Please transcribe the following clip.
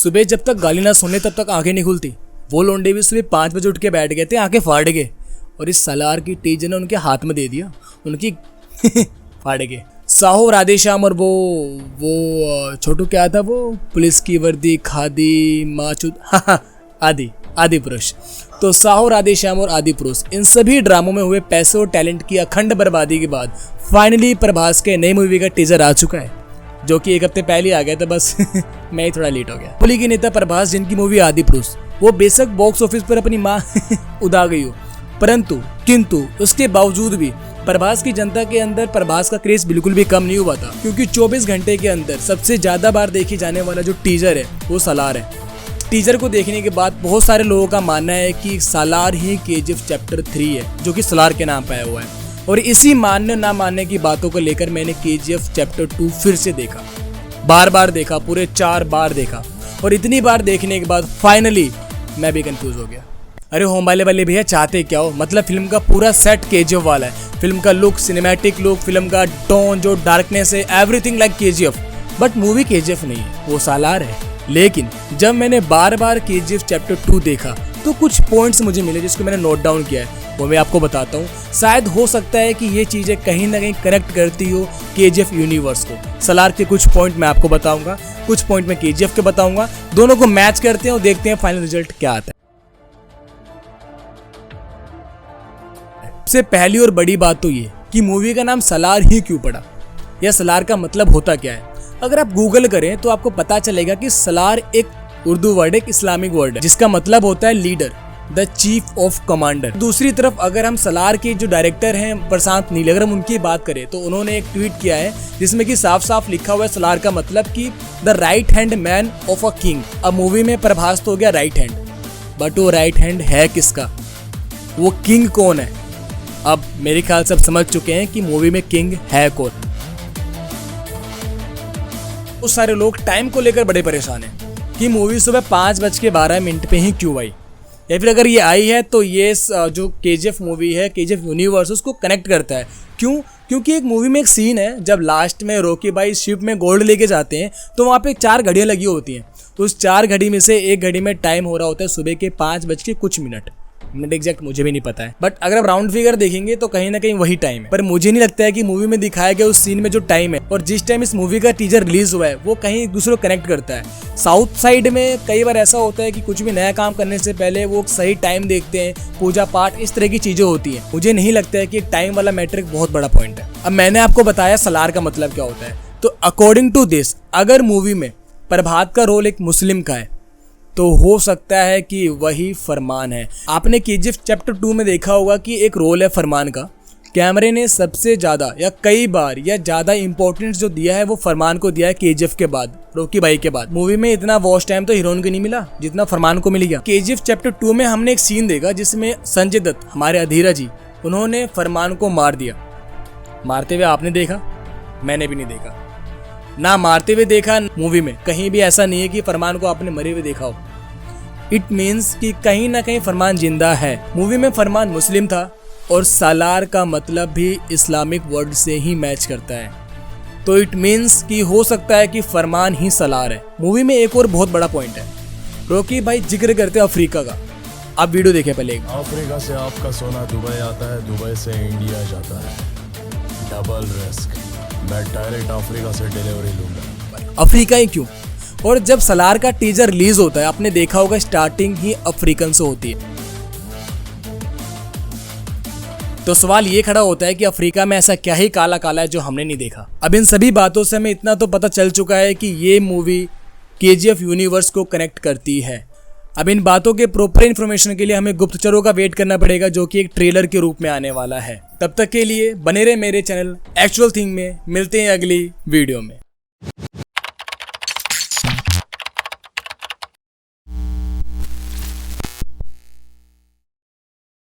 सुबह जब तक गाली ना सुने तब तक आंखें नहीं खुलती। वो लोंडे भी सुबह 5 बजे उठ के बैठ गए थे, आंखें फाड़ गए और इस सलार की टीचर ने उनके हाथ में दे दिया, उनकी फाड़ गए। साहो, राधेश्याम और वो छोटू क्या था वो, पुलिस की वर्दी, खादी, माचुद, आदि पुरुष। तो साहो, राधेश्याम और आदि पुरुष, इन सभी ड्रामों में हुए पैसे और टैलेंट की अखंड बर्बादी के बाद फाइनली प्रभास के नई मूवी का टीजर आ चुका है, जो कि 1 हफ्ते पहले आ गया था। बस मैं ही थोड़ा लेट हो गया। पुली के नेता प्रभास, जिनकी मूवी आदि पुरुष वो बेशक बॉक्स ऑफिस पर अपनी माँ उड़ा गई हो, परंतु किंतु उसके बावजूद भी प्रभास की जनता के अंदर प्रभास का क्रेज बिल्कुल भी कम नहीं हुआ था, क्योंकि 24 घंटे के अंदर सबसे ज्यादा बार देखी जाने वाला जो टीजर है वो सलार है। टीजर को देखने के बाद बहुत सारे लोगों का मानना है कि सलार ही KGF चैप्टर 3 है, जो कि सलार के नाम पे आया हुआ है। और इसी मानने ना मानने की बातों को लेकर मैंने KGF चैप्टर 2 फिर से देखा, बार देखा, पूरे 4 बार देखा। और इतनी बार देखने के बाद फाइनली मैं भी कंफ्यूज हो गया। अरे होम वाले भैया चाहते क्या हो, मतलब फिल्म का पूरा सेट KGF वाला है, फिल्म का लुक, सिनेमैटिक लुक, फिल्म का टोन, जो डार्कनेस है, everything like KGF, but movie KGF नहीं है, वो सलार है। लेकिन जब मैंने बार KGF चैप्टर 2 देखा तो कुछ पॉइंट्स मुझे मिले जिसको मैंने नोट डाउन किया है, वो मैं आपको बताता हूँ। शायद हो सकता है कि ये चीजें कहीं ना कहीं कनेक्ट करती हो KGF यूनिवर्स को। सलार के कुछ पॉइंट मैं आपको बताऊंगा, कुछ पॉइंट मैं KGF के बताऊंगा, दोनों को मैच करते हैं और देखते हैं फाइनल रिजल्ट क्या आता है। सबसे पहली और बड़ी बात तो ये कि मूवी का नाम सलार ही क्यों पड़ा, या सलार का मतलब होता क्या है। अगर आप गूगल करें तो आपको पता चलेगा कि सलार एक उर्दू वर्ड, एक इस्लामिक वर्ड है, जिसका मतलब होता है leader, the chief of commander. दूसरी तरफ अगर हम सलार के जो डायरेक्टर हैं प्रशांत नील, अगर हम उनकी बात करें तो उन्होंने एक ट्वीट किया है जिसमें कि साफ साफ लिखा हुआ है सलार का मतलब कि the right hand man of a king. अब मूवी में प्रभास तो हो गया राइट हैंड, बट वो राइट हैंड है किसका, वो किंग कौन है। अब मेरे ख्याल से आप समझ चुके हैं कि मूवी में किंग है कौन। बहुत सारे लोग टाइम को लेकर बड़े परेशान हैं कि मूवी सुबह 5:12 पे ही क्यों आई, या फिर अगर ये आई है तो ये जो KGF मूवी है, KGF यूनिवर्स, उसको कनेक्ट करता है। क्यों? क्योंकि एक मूवी में एक सीन है जब लास्ट में रॉकी भाई शिप में गोल्ड लेके जाते हैं तो वहाँ पे 4 घड़ियाँ लगी होती हैं, तो उस 4 घड़ी में से एक घड़ी में टाइम हो रहा होता है सुबह के 5 कुछ मिनट एग्जैक्ट मुझे भी नहीं पता है, बट अगर आप राउंड फिगर देखेंगे तो कहीं ना कहीं वही टाइम है। पर मुझे नहीं लगता है कि मूवी में दिखाया गया उस सीन में जो टाइम है और जिस टाइम इस मूवी का टीजर रिलीज हुआ है वो कहीं एक दूसरे को कनेक्ट करता है। साउथ साइड में कई बार ऐसा होता है कि कुछ भी नया काम करने से पहले वो सही टाइम देखते हैं, पूजा पाठ, इस तरह की चीजें होती है। मुझे नहीं लगता है कि टाइम वाला मैटर एक बहुत बड़ा पॉइंट है। अब मैंने आपको बताया सलार का मतलब क्या होता है, तो अकॉर्डिंग टू दिस अगर मूवी में प्रभात का रोल एक मुस्लिम का है तो हो सकता है कि वही फरमान है। आपने KGF चैप्टर 2 में देखा होगा कि एक रोल है फरमान का। कैमरे ने सबसे ज्यादा या कई बार या ज्यादा इंपॉर्टेंस जो दिया है वो फरमान को दिया है KGF के बाद, रॉकी भाई के बाद। मूवी में इतना वॉच टाइम तो हीरोइन को नहीं मिला जितना फरमान को मिल गया। KGF चैप्टर 2 में हमने एक सीन देखा जिसमें संजय दत्त, हमारे अधीरा जी, उन्होंने फरमान को मार दिया। मारते हुए आपने देखा? मैंने भी नहीं देखा, ना मारते हुए देखा। मूवी में कहीं भी ऐसा नहीं है कि फरमान को आपने मरे हुए देखा हो। इट मीन्स कि कहीं ना कहीं फरमान जिंदा है। मूवी में फरमान मुस्लिम था और सलार का मतलब भी इस्लामिक वर्ड से ही मैच करता है, तो इट मीन्स कि हो सकता है कि फरमान ही सलार है। मूवी में एक और बहुत बड़ा पॉइंट है, रॉकी भाई जिक्र करते हैं अफ्रीका का। आप वीडियो देखे पहले। अफ्रीका से आपका सोना दुबई आता है, दुबई से इंडिया जाता है, डबल रिस्क। मैं डायरेक्ट अफ्रीका से डिलीवरी लूंगा। अफ्रीका ही क्यों? और जब सलार का टीजर रिलीज होता है आपने देखा होगा स्टार्टिंग ही अफ्रीकन से होती है, तो सवाल ये खड़ा होता है कि अफ्रीका में ऐसा क्या ही काला काला है जो हमने नहीं देखा। अब इन सभी बातों से हमें इतना तो पता चल चुका है कि ये मूवी KGF यूनिवर्स को कनेक्ट करती है। अब इन बातों के प्रॉपर इन्फॉर्मेशन के लिए हमें गुप्तचरों का वेट करना पड़ेगा, जो कि एक ट्रेलर के रूप में आने वाला है। तब तक के लिए बने रहे मेरे चैनल एक्चुअल थिंग में। मिलते हैं अगली वीडियो में।